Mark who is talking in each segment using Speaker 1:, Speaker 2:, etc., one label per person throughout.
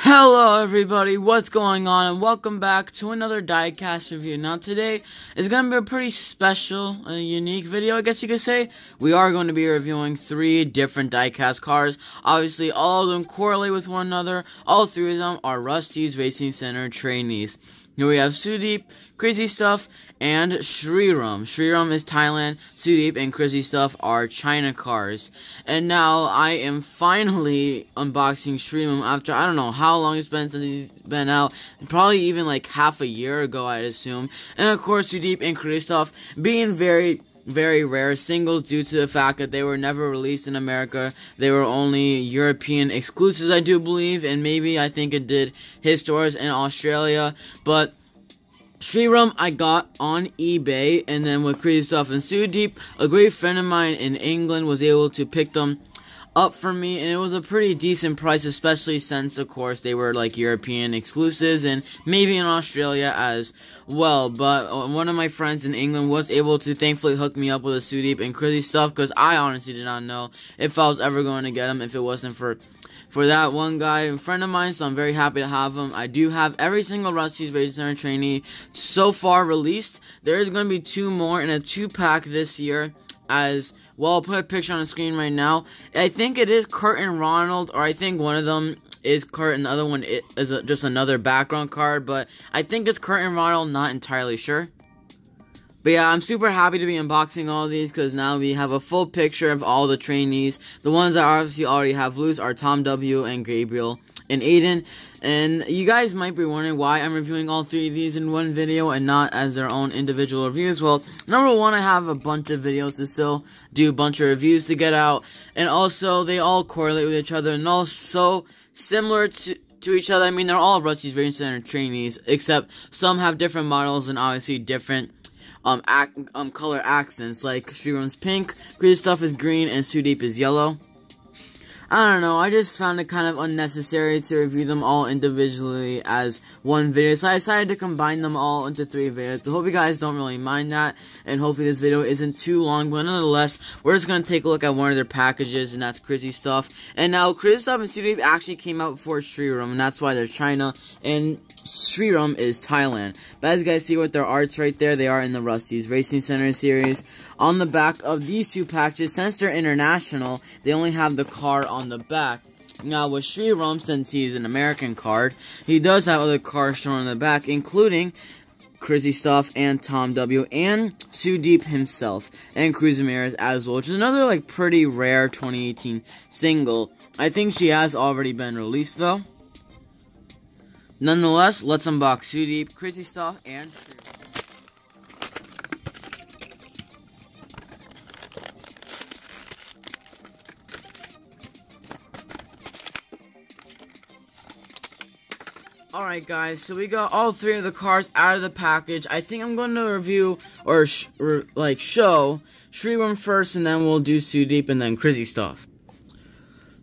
Speaker 1: Hello everybody, what's going on, and welcome back to another Diecast review. Now today is going to be a pretty special, unique video, I guess you could say. We are going to be reviewing 3 different Diecast cars. Obviously, all of them correlate with one another. All 3 of them are Rusteze Racing Center trainees. Here we have Sudeep, Krzysztof, and Shriram. Shriram is Thailand, Sudeep and Krzysztof are China cars. And now I am finally unboxing Shriram after I don't know how long it's been since he's been out. Probably even like half a year ago, I'd assume. And of course, Sudeep and Krzysztof being very rare singles due to the fact that they were never released in America. They were only European exclusives, I do believe, and maybe I think it did hit stores in Australia. But Shriram I got on eBay, and then with Krzysztof and Sudeep, a great friend of mine in England was able to pick them up for me, and it was a pretty decent price, especially since, of course, they were like European exclusives and maybe in Australia as well. But one of my friends in England was able to thankfully hook me up with a Sudeep and Krzysztof, because I honestly did not know if I was ever going to get them if it wasn't for that one guy, a friend of mine, so I'm very happy to have him. I do have every single Rusteze Racing Center trainee so far released. There is going to be 2 more in a 2-pack this year as well. I'll put a picture on the screen right now. I think it is Kurt and Ronald, or I think one of them is Kurt and the other one is just another background card, but I think it's Kurt and Ronald, not entirely sure. But yeah, I'm super happy to be unboxing all these because now we have a full picture of all the trainees. The ones that obviously already have loose are Tom W. and Gabriel and Aiden. And you guys might be wondering why I'm reviewing all 3 of these in one video and not as their own individual reviews. Well, number 1, I have a bunch of videos to still do a bunch of reviews to get out. And also, they all correlate with each other and all so similar to each other. I mean, they're all Rusteze Racing Center trainees, except some have different models and obviously different color accents, like Shriram's pink, Krzysztof is green, and Sudeep is yellow. I don't know, I just found it kind of unnecessary to review them all individually as one video, so I decided to combine them all into 3 videos. So hope you guys don't really mind that, and hopefully this video isn't too long, but nonetheless, we're just going to take a look at one of their packages, and that's Krzysztof. And now, Krzysztof and Sudeep actually came out before Shriram, and that's why they're China, and Shriram is Thailand. But as you guys see with their arts right there, they are in the Rusteze Racing Center series. On the back of these 2 packages, since they're international, they only have the car on the back. Now with Shriram, since he's an American card, he does have other cars shown on the back, including Krzysztof and Tom W. and Sudeep himself, and Cruz Ramirez as well, which is another like pretty rare 2018 single. I think she has already been released though. Nonetheless, let's unbox Sudeep, Krzysztof, and Shriram. Alright guys, so we got all 3 of the cars out of the package. I think I'm going to review, or show Shriram first, and then we'll do Sudeep and then Krzysztof.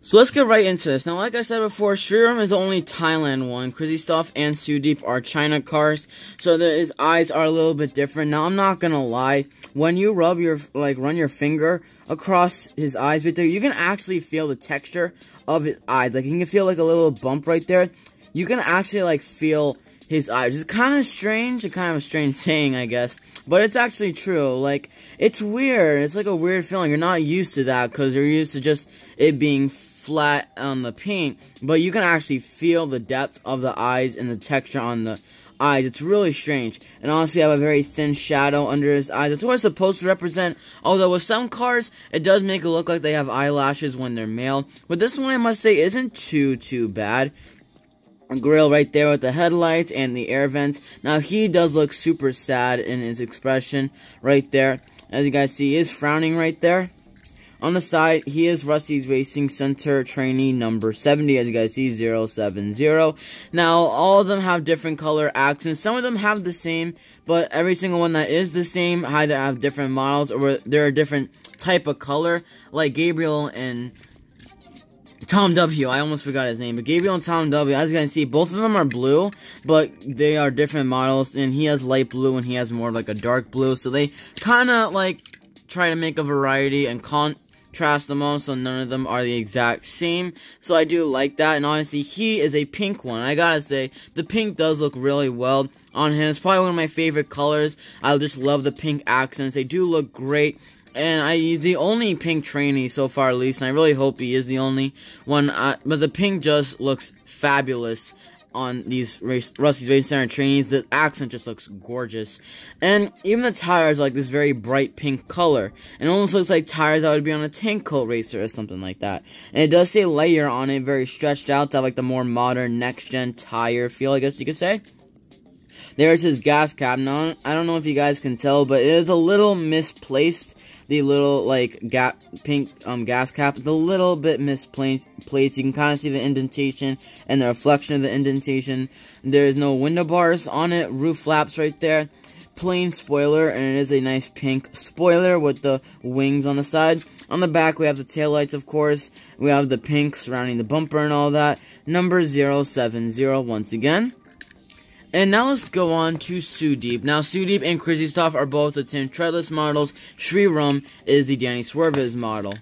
Speaker 1: So let's get right into this. Now, like I said before, Shriram is the only Thailand one. Krzysztof and Sudeep are China cars, so his eyes are a little bit different. Now, I'm not gonna lie, when you run your finger across his eyes right there, you can actually feel the texture of his eyes. Like, you can feel like a little bump right there. You can actually like feel his eyes. It's kind of strange, kind of a strange saying, I guess, but it's actually true. Like, it's weird. It's like a weird feeling. You're not used to that because you're used to just it being flat on the paint, but you can actually feel the depth of the eyes and the texture on the eyes. It's really strange. And honestly, I have a very thin shadow under his eyes. That's what it's supposed to represent, although with some cars, it does make it look like they have eyelashes when they're male. But this one, I must say, isn't too bad. A grill right there with the headlights and the air vents. Now, he does look super sad in his expression right there. As you guys see, he is frowning right there. On the side, he is Rusteze Racing Center trainee number 70, as you guys see, 070. Now, all of them have different color accents. Some of them have the same, but every single one that is the same either have different models or they're a different type of color, like Gabriel and Tom W. I almost forgot his name, but Gabriel and Tom W. As you can see, both of them are blue, but they are different models, and he has light blue and he has more like a dark blue, so they kind of like try to make a variety and contrast them all, so none of them are the exact same. So I do like that, and honestly, he is a pink one. I gotta say, the pink does look really well on him. It's probably one of my favorite colors. I just love the pink accents. They do look great. And he's the only pink trainee so far, at least, and I really hope he is the only one. But the pink just looks fabulous on these Rusty's Racing Center trainees. The accent just looks gorgeous. And even the tires are like this very bright pink color. And it almost looks like tires that would be on a tank coat racer or something like that. And it does say Layer on it, very stretched out to have like the more modern next-gen tire feel, I guess you could say. There's his gas cap. Now, I don't know if you guys can tell, but it is a little misplaced. The little, like, pink gas cap, the little bit misplaced. You can kind of see the indentation and the reflection of the indentation. There's no window bars on it, roof flaps right there. Plain spoiler, and it is a nice pink spoiler with the wings on the side. On the back, we have the taillights, of course. We have the pink surrounding the bumper and all that. Number 070 once again. And now let's go on to Sudeep. Now, Sudeep and Krzysztof are both the Tim Treadless models. Shriram is the Danny Swerves model.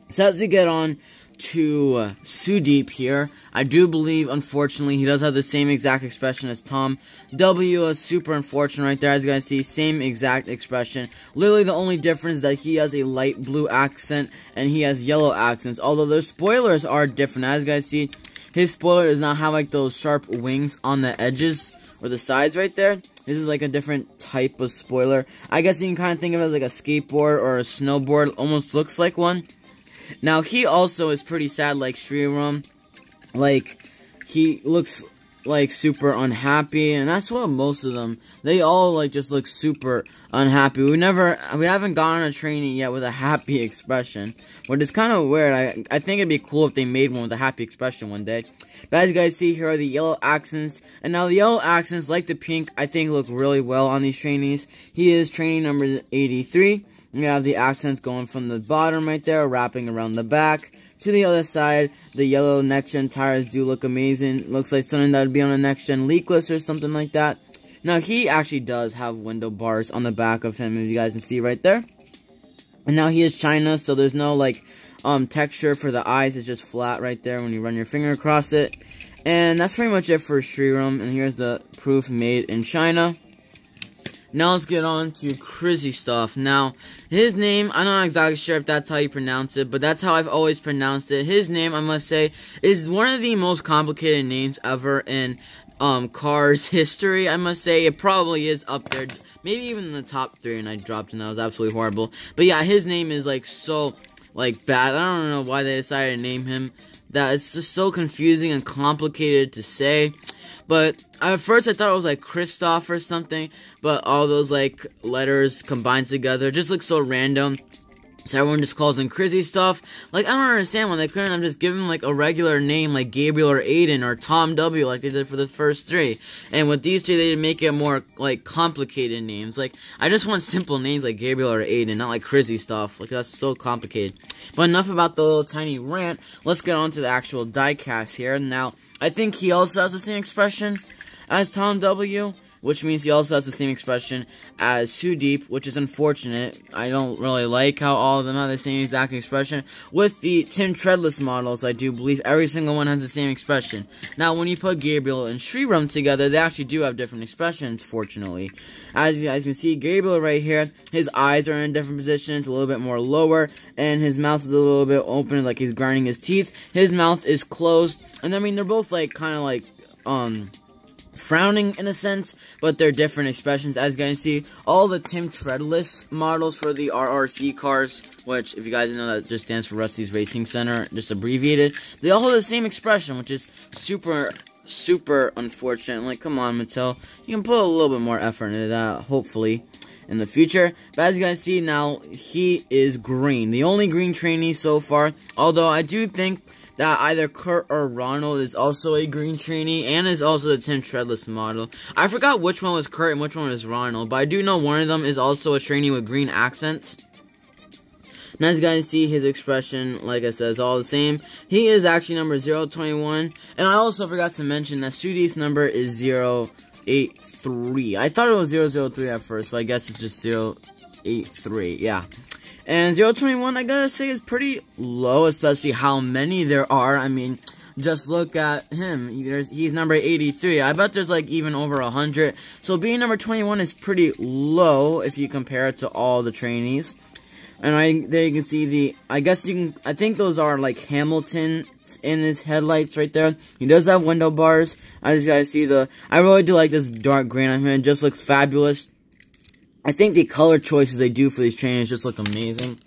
Speaker 1: So as we get on to Sudeep here, I do believe, unfortunately, he does have the same exact expression as Tom W. Is super unfortunate right there. As you guys see, same exact expression. Literally, the only difference is that he has a light blue accent and he has yellow accents. Although their spoilers are different. As you guys see, his spoiler does not have like those sharp wings on the edges or the sides right there. This is like a different type of spoiler. I guess you can kind of think of it as like a skateboard or a snowboard. Almost looks like one. Now, he also is pretty sad like Shriram. Like, he looks like super unhappy, and that's what most of them, they all like just look super unhappy. We haven't gotten a trainee yet with a happy expression, but it's kind of weird. I think it'd be cool if they made one with a happy expression one day. But as you guys see, here are the yellow accents, and now the yellow accents, like the pink, I think look really well on these trainees. He is trainee number 83. We have the accents going from the bottom right there, wrapping around the back. To the other side, the yellow next-gen tires do look amazing. Looks like something that would be on a next-gen leakless or something like that. Now, he actually does have window bars on the back of him, as you guys can see right there. And now he is China, so there's no, like, texture for the eyes. It's just flat right there when you run your finger across it. And that's pretty much it for Shriram. And here's the proof made in China. Now let's get on to Krzysztof. Now, his name, I'm not exactly sure if that's how you pronounce it, but that's how I've always pronounced it. His name, I must say, is one of the most complicated names ever in Cars history, I must say. It probably is up there, maybe even in the top 3, and I dropped it, and that was absolutely horrible. But yeah, his name is, like, so, like, bad. I don't know why they decided to name him that. It's just so confusing and complicated to say. But at first I thought it was like Krzysztof or something, but all those like letters combined together just look so random. So everyone just calls him Krzysztof. Like, I don't understand why they couldn't have just given him like a regular name like Gabriel or Aiden or Tom W. like they did for the first 3. And with these 2, they did make it more like complicated names. Like, I just want simple names like Gabriel or Aiden, not like Krzysztof. Like, that's so complicated. But enough about the little tiny rant. Let's get on to the actual diecast here. Now, I think he also has the same expression as Tom W., which means he also has the same expression as Sudeep, which is unfortunate. I don't really like how all of them have the same exact expression. With the Tim Treadless models, I do believe every single one has the same expression. Now, when you put Gabriel and Shriram together, they actually do have different expressions, fortunately. As you guys can see, Gabriel right here, his eyes are in different positions, a little bit more lower, and his mouth is a little bit open, like he's grinding his teeth. His mouth is closed, and I mean, they're both like, kind of like, frowning in a sense, but they're different expressions. As you guys see, all the Tim Treadless models for the RRC cars, which if you guys didn't know, that just stands for Rusty's Racing Center, just abbreviated, they all have the same expression, which is super unfortunate. Like, come on, Mattel, you can put a little bit more effort into that, hopefully, in the future. But as you guys see now, he is green, the only green trainee so far, although I do think that either Kurt or Ronald is also a green trainee, and is also the Tim Treadless model. I forgot which one was Kurt and which one was Ronald, but I do know one of them is also a trainee with green accents. And as you guys see, his expression, like I said, is all the same. He is actually number 021, and I also forgot to mention that Sudeep's number is 083. I thought it was 003 at first, but I guess it's just 083, yeah. And 021, I gotta say, is pretty low, especially how many there are. I mean, just look at him. He's number 83. I bet there's like even over 100. So being number 21 is pretty low if you compare it to all the trainees. And there you can see I think those are like Hamilton in his headlights right there. He does have window bars. I just gotta see I really do like this dark green on him. It just looks fabulous. I think the color choices they do for these trainers just look amazing.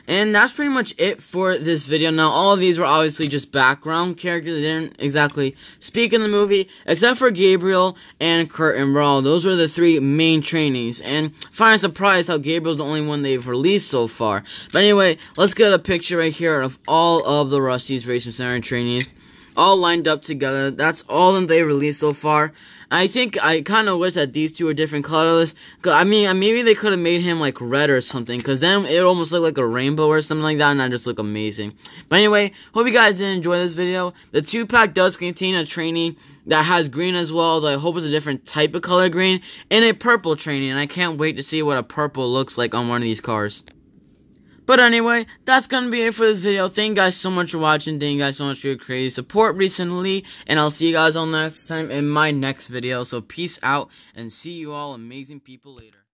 Speaker 1: And that's pretty much it for this video. Now, all of these were obviously just background characters. They didn't exactly speak in the movie, except for Gabriel and Kurt and Raul. Those were the three main trainees. And finally surprised how Gabriel's the only one they've released so far. But anyway, let's get a picture right here of all of the Rusteze Racing Center trainees, all lined up together. That's all that they released so far. I think I kind of wish that these two were different colors. I mean, maybe they could have made him like red or something, because then it almost looked like a rainbow or something like that, and that just look amazing. But anyway, hope you guys did enjoy this video. The 2-pack does contain a trainee that has green as well, though I hope it's a different type of color green, and a purple trainee, and I can't wait to see what a purple looks like on one of these cars. But anyway, that's gonna be it for this video. Thank you guys so much for watching. Thank you guys so much for your crazy support recently. And I'll see you guys all next time in my next video. So peace out and see you all amazing people later.